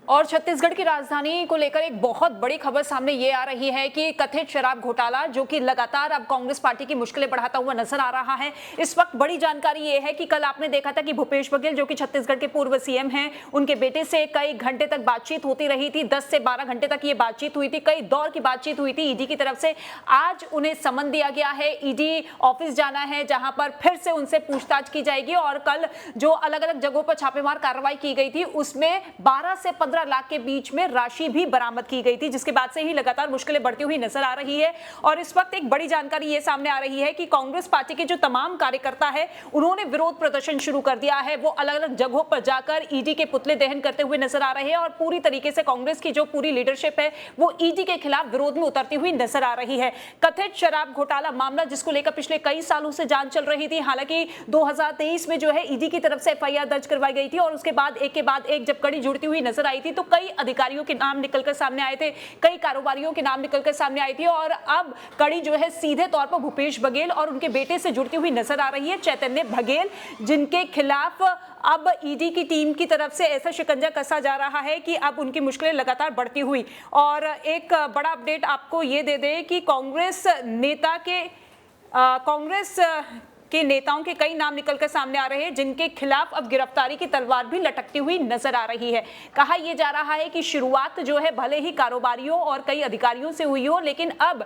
और छत्तीसगढ़ की राजधानी को लेकर एक बहुत बड़ी खबर सामने ये आ रही है कि कथित शराब घोटाला जो कि लगातार अब कांग्रेस पार्टी की मुश्किलें बढ़ाता हुआ नजर आ रहा है। इस वक्त बड़ी जानकारी ये है कि कल आपने देखा था कि भूपेश बघेल जो कि छत्तीसगढ़ के पूर्व सीएम हैं, उनके बेटे से कई घंटे तक बातचीत होती रही थी। 10 से 12 घंटे तक ये बातचीत हुई थी, कई दौर की बातचीत हुई थी ईडी की तरफ से। आज उन्हें समन दिया गया है, ईडी ऑफिस जाना है जहां पर फिर से उनसे पूछताछ की जाएगी। और कल जो अलग अलग जगहों पर छापेमार कार्रवाई की गई थी उसमें 12 से 15 लाख के बीच में राशि भी बरामद की गई थी, जिसके बाद से ही लगातार मुश्किलें बढ़ती हुई नजर आ रही है। और इस वक्त एक बड़ी जानकारी यह सामने आ रही है कि कांग्रेस पार्टी के जो तमाम कार्यकर्ता है उन्होंने विरोध प्रदर्शन शुरू कर दिया है। वो अलग अलग जगहों पर जाकर ईडी के पुतले दहन करते हुए नजर आ रहे हैं और पूरी तरीके से कांग्रेस की जो पूरी लीडरशिप है वो ईडी के खिलाफ विरोध में उतरती हुई नजर आ रही है। कथित शराब घोटाला मामला जिसको लेकर पिछले कई सालों से जांच चल रही थी। हालांकि 2023 में जो है ईडी की तरफ से एफआईआर दर्ज करवाई गई थी और उसके बाद एक जब कड़ी जुड़ती हुई नजर आई थी तो कई अधिकारियों के नाम निकलकर सामने आए थे, कई कारोबारियों के नाम निकलकर सामने आई थी। और अब कड़ी जो है सीधे तौर पर भूपेश बघेल और उनके बेटे से जुड़ती हुई नजर आ रही है, चैतन्य बघेल, जिनके खिलाफ अब ईडी की टीम की तरफ से ऐसा शिकंजा कसा जा रहा है कि अब उनकी मुश्किलें लगातार बढ़ती हुई। और एक बड़ा अपडेट आपको ये दे दे कि कांग्रेस के नेताओं के कई नाम निकलकर सामने आ रहे हैं जिनके खिलाफ अब गिरफ्तारी की तलवार भी लटकती हुई नजर आ रही है। कहा यह जा रहा है कि शुरुआत जो है भले ही कारोबारियों और कई अधिकारियों से हुई हो, लेकिन अब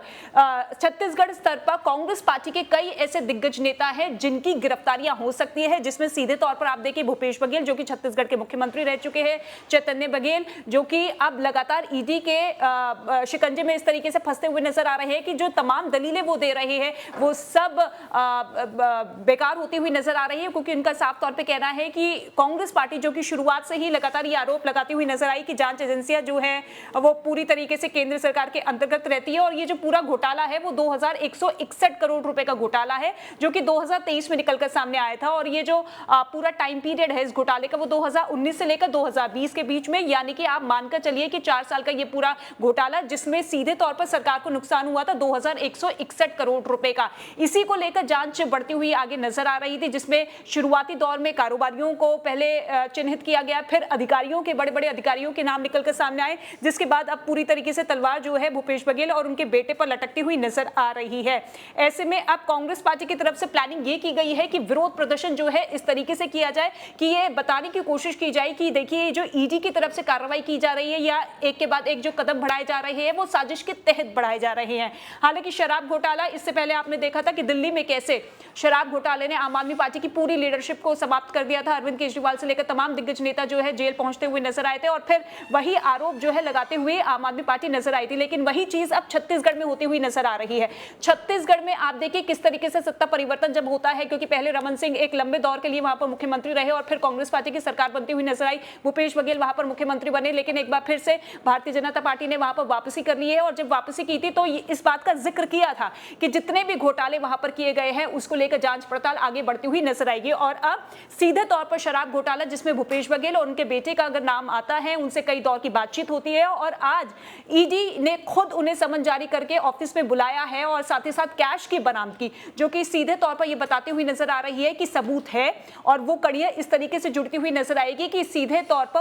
छत्तीसगढ़ स्तर पर कांग्रेस पार्टी के कई ऐसे दिग्गज नेता हैं जिनकी गिरफ्तारियां हो सकती है, जिसमें सीधे तौर पर आप देखिए भूपेश बघेल जो कि छत्तीसगढ़ के मुख्यमंत्री रह चुके हैं, चैतन्य बघेल जो कि अब लगातार ईडी के शिकंजे में इस तरीके से फंसते हुए नजर आ रहे हैं कि जो तमाम दलीलें वो दे रहे हैं वो सब बेकार होती हुई नजर आ रही है, क्योंकि उनका साफ तौर पे कहना है कि कांग्रेस पार्टी जो कि शुरुआत से ही लगातार ये आरोप लगाती हुई नजर आई कि जांच एजेंसियां जो है वो पूरी तरीके से केंद्र सरकार के अंतर्गत रहती है। और ये जो पूरा घोटाला है वो 2161 करोड़ रुपए का घोटाला है जो कि 2023 में निकलकर सामने आया था। और ये जो पूरा टाइम पीरियड है इस घोटाले का वो 2019 से लेकर 2020 के बीच में, यानी कि आप मानकर चलिए कि 4 साल का ये पूरा घोटाला जिसमें सीधे तौर पर सरकार को नुकसान हुआ था 2161 करोड़ रुपए का। इसी को लेकर जांच बढ़ती हुई आगे नजर आ रही थी, जिसमें शुरुआती दौर में कारोबारियों को पहले चिन्हित किया गया, फिर अधिकारियों के बड़े बड़े अधिकारियों के नाम निकलकर सामने आए, जिसके बाद अब पूरी तरीके से तलवार जो है भूपेश बघेल और उनके बेटे पर लटकती हुई नजर आ रही है। ऐसे में अब कांग्रेस पार्टी की तरफ से प्लानिंग ये की गई है कि विरोध प्रदर्शन जो है इस तरीके से किया जाए कि ये बताने की कोशिश की जाए कि देखिए जो ईडी की तरफ से कार्रवाई की जा रही है या एक के बाद एक जो कदम बढ़ाए जा रहे हैं वो साजिश के तहत बढ़ाए जा रहे हैं। हालांकि शराब घोटाला, इससे पहले आपने देखा था कि दिल्ली में कैसे शराब घोटाले ने आम आदमी पार्टी की पूरी लीडरशिप को समाप्त कर दिया था। अरविंद केजरीवाल से लेकर तमाम दिग्गज नेता जो है जेल पहुंचते हुए नजर आए थे और फिर वही आरोप जो है लगाते हुए आम आदमी पार्टी नजर आई थी। लेकिन वही चीज अब छत्तीसगढ़ में होती हुई नजर आ रही है। छत्तीसगढ़ में आप देखिए किस तरीके से सत्ता परिवर्तन जब होता है, क्योंकि पहले रमन सिंह एक लंबे दौर के लिए वहां पर मुख्यमंत्री रहे और फिर कांग्रेस पार्टी की सरकार बनती हुई नजर आई, भूपेश बघेल वहां पर मुख्यमंत्री बने, लेकिन एक बार फिर से भारतीय जनता पार्टी ने वहां पर वापसी कर ली है। और जब वापसी की थी तो इस बात का जिक्र किया था कि जितने भी घोटाले वहां पर किए गए हैं उसको लेकर जांच पड़ताल आगे बढ़ती हुई नजर आएगी। और अब सीधे तौर पर शराब घोटाला जिसमें भूपेश बघेल और उनके बेटे का अगर नाम आता है, उनसे कई दौर की बातचीत होती है और आज ईडी ने खुद उन्हें समन जारी करके ऑफिस में बुलाया है और साथ ही साथ कैश की बरामदगी जो कि सीधे तौर पर यह बताती हुई नजर आ रही है कि सबूत है। और वो कड़ियां इस तरीके से जुड़ती हुई नजर आएगी कि सीधे तौर पर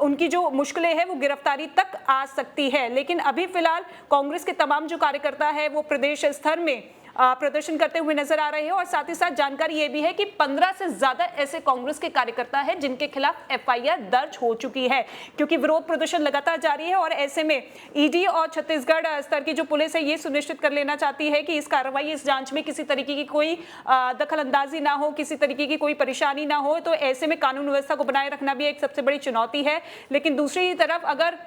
उनकी जो मुश्किलें हैं वो गिरफ्तारी तक आ सकती है। लेकिन अभी फिलहाल कांग्रेस के तमाम जो कार्यकर्ता है वो प्रदेश स्तर में प्रदर्शन करते हुए नजर आ रहे हैं। और साथ ही साथ जानकारी यह भी है कि 15 से ज्यादा ऐसे कांग्रेस के कार्यकर्ता हैं जिनके खिलाफ एफआईआर दर्ज हो चुकी है, क्योंकि विरोध प्रदर्शन लगातार जारी है। और ऐसे में ईडी और छत्तीसगढ़ स्तर की जो पुलिस है ये सुनिश्चित कर लेना चाहती है कि इस कार्रवाई, इस जांच में किसी तरीके की कोई दखल अंदाजी ना हो, किसी तरीके की कोई परेशानी ना हो। तो ऐसे में कानून व्यवस्था को बनाए रखना भी एक सबसे बड़ी चुनौती है। लेकिन दूसरी तरफ अगर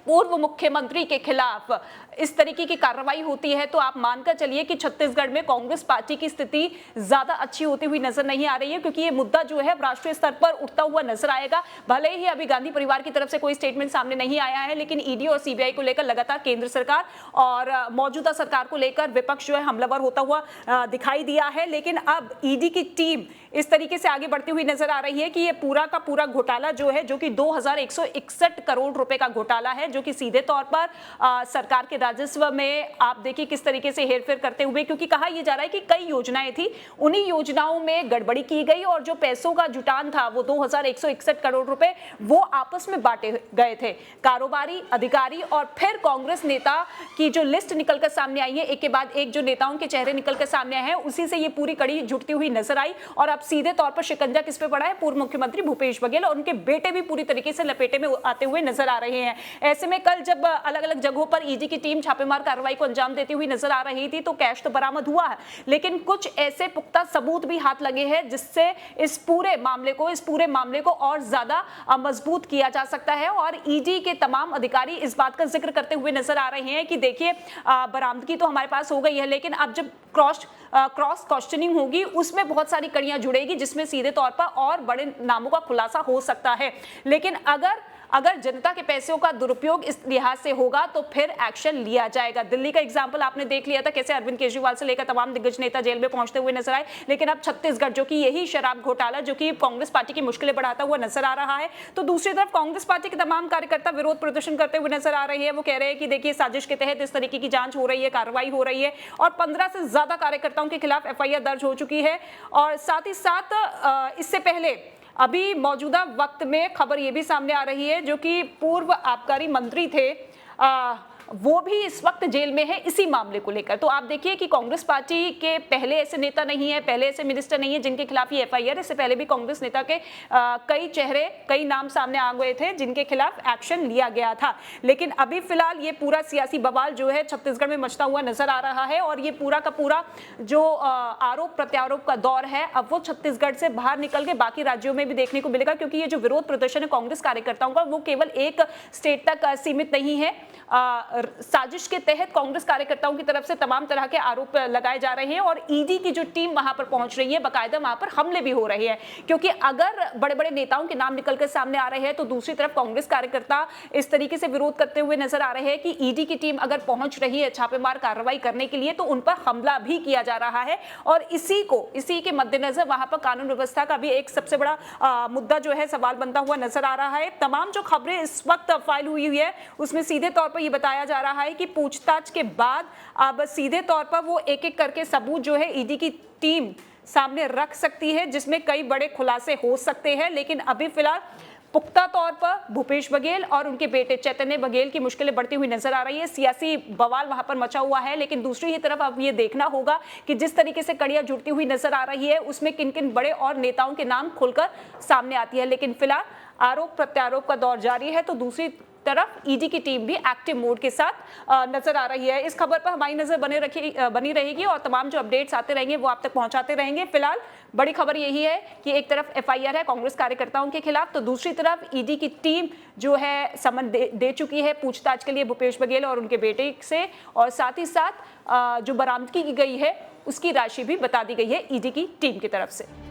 पूर्व मुख्यमंत्री के खिलाफ इस तरीके की कार्रवाई होती है तो आप मानकर चलिए कि छत्तीसगढ़ में कांग्रेस पार्टी की स्थिति ज्यादा अच्छी होती हुई नजर नहीं आ रही है, क्योंकि ये मुद्दा जो है राष्ट्रीय स्तर पर उठता हुआ नजर आएगा। भले ही अभी गांधी परिवार की तरफ से कोई स्टेटमेंट सामने नहीं आया है, लेकिन ईडी और सीबीआई को लेकर लगातार केंद्र सरकार और मौजूदा सरकार को लेकर विपक्ष जो है हमलावर होता हुआ दिखाई दिया है। लेकिन अब ईडी की टीम इस तरीके से आगे बढ़ती हुई नजर आ रही है कि ये पूरा का पूरा घोटाला जो है, जो कि 2161 करोड़ रुपए का घोटाला है, जो कि सीधे तौर पर सरकार के राजस्व में आप देखिए किस तरीके से हेरफेर करते हुए, क्योंकि कहा यह जा रहा है कि कई योजनाएं थी, उन्हीं योजनाओं में गड़बड़ी की गई और जो पैसों का जुटान था वो 2161 करोड़ रुपए वो आपस में बांटे गए थे। कारोबारी, अधिकारी और फिर कांग्रेस नेता की जो लिस्ट निकलकर सामने आई है, एक के बाद एक जो नेताओं के चेहरे निकलकर सामने आए हैं, उसी से ये पूरी कड़ी जुटती हुई नजर आई। और अब सीधे तौर पर शिकंजा किस पे पड़ा है? पूर्व मुख्यमंत्री भूपेश बघेल और उनके बेटे भी पूरी तरीके से लपेटे में आते हुए नजर आ रहे हैं। ऐसे में कल जब अलग अलग जगहों पर ईडी की टीम छापेमार कार्रवाई को अंजाम देती हुई नजर आ रही थी तो कैश तो बरामद हुआ है, लेकिन कुछ ऐसे पुख्ता सबूत भी हाथ लगे हैं जिससे इस पूरे मामले को और ज्यादा मजबूत किया जा सकता है। और ईडी के तमाम अधिकारी इस बात का जिक्र करते हुए नजर आ रहे हैं कि देखिए बरामदगी तो हमारे पास हो गई है, लेकिन अब जब क्रॉस क्वेश्चनिंग होगी उसमें बहुत सारी कड़ियां जुड़ेगी जिसमें सीधे तौर पर और बड़े नामों का खुलासा हो सकता है। लेकिन अगर जनता के पैसों का दुरुपयोग इस लिहाज से होगा तो फिर एक्शन लिया जाएगा। दिल्ली का एग्जाम्पल आपने देख लिया था, कैसे अरविंद केजरीवाल से लेकर तमाम दिग्गज नेता जेल में पहुंचते हुए नजर आए। लेकिन अब छत्तीसगढ़, जो कि यही शराब घोटाला जो कि कांग्रेस पार्टी की मुश्किलें बढ़ाता हुआ नजर आ रहा है, तो दूसरी तरफ कांग्रेस पार्टी के तमाम कार्यकर्ता विरोध प्रदर्शन करते हुए नजर आ रहे हैं। वो कह रहे हैं कि देखिए साजिश के तहत इस तरीके की जांच हो रही है, कार्रवाई हो रही है और 15 से ज्यादा कार्यकर्ताओं के खिलाफ एफआईआर दर्ज हो चुकी है। और साथ ही साथ इससे पहले अभी मौजूदा वक्त में खबर यह भी सामने आ रही है, जो कि पूर्व आबकारी मंत्री थे वो भी इस वक्त जेल में है इसी मामले को लेकर। तो आप देखिए कि कांग्रेस पार्टी के पहले ऐसे नेता नहीं है, पहले ऐसे मिनिस्टर नहीं है जिनके खिलाफ ये एफआईआर। इससे पहले भी कांग्रेस नेता के कई नाम सामने आ गए थे जिनके खिलाफ एक्शन लिया गया था। लेकिन अभी फिलहाल ये पूरा सियासी बवाल जो है छत्तीसगढ़ में मचता हुआ नजर आ रहा है और ये पूरा का पूरा जो आरोप प्रत्यारोप का दौर है अब वो छत्तीसगढ़ से बाहर निकल के बाकी राज्यों में भी देखने को मिलेगा, क्योंकि ये जो विरोध प्रदर्शन है कांग्रेस कार्यकर्ताओं का वो केवल एक स्टेट तक सीमित नहीं है। साजिश के तहत कांग्रेस कार्यकर्ताओं की तरफ से तमाम तरह के आरोप लगाए जा रहे हैं और ईडी की जो टीम वहां पर पहुंच रही है, बाकायदा वहां पर हमले भी हो रहे हैं। क्योंकि अगर बड़े बड़े नेताओं के नाम निकलकर सामने आ रहे हैं तो दूसरी तरफ कांग्रेस कार्यकर्ता इस तरीके से विरोध करते हुए नजर आ रहे हैं कि ईडी की टीम अगर पहुंच रही है छापेमार कार्रवाई करने के लिए तो उन पर हमला भी किया जा रहा है। और इसी के मद्देनजर वहां पर कानून व्यवस्था का भी एक सबसे बड़ा मुद्दा जो है सवाल बनता हुआ नजर आ रहा है। तमाम जो खबरें इस वक्त फाइल हुई है उसमें सीधे तौर पर यह बताया जा रहा है कि पूछताछ के बाद अब सीधे तौर पर वो एक एक करके सबूत जो है ईडी की टीम सामने रख सकती है, जिसमें कई बड़े खुलासे हो सकते हैं। लेकिन अभी फिलहाल पुख्ता तौर पर भूपेश बघेल और उनके बेटे चैतन्य बघेल की मुश्किलें बढ़ती हुई नजर आ रही है। सियासी बवाल वहां पर मचा हुआ है, लेकिन दूसरी ही तरफ अब ये देखना होगा कि जिस तरीके से कड़ियां जुड़ती हुई नजर आ रही है उसमें किन किन बड़े और नेताओं के नाम खुलकर सामने आती है। लेकिन फिलहाल आरोप प्रत्यारोप का दौर जारी है तो दूसरी तरफ ईडी की टीम भी एक्टिव मोड के साथ नजर आ रही है। इस खबर पर हमारी नजर बनी रहेगी और तमाम जो अपडेट्स आते रहेंगे वो आप तक पहुंचाते रहेंगे। फिलहाल बड़ी खबर यही है कि एक तरफ एफआईआर है कांग्रेस कार्यकर्ताओं के खिलाफ, तो दूसरी तरफ ईडी की टीम जो है समन दे चुकी है पूछताछ के लिए भूपेश बघेल और उनके बेटे से, और साथ ही साथ जो बरामदगी की गई है उसकी राशि भी बता दी गई है ईडी की टीम की तरफ से।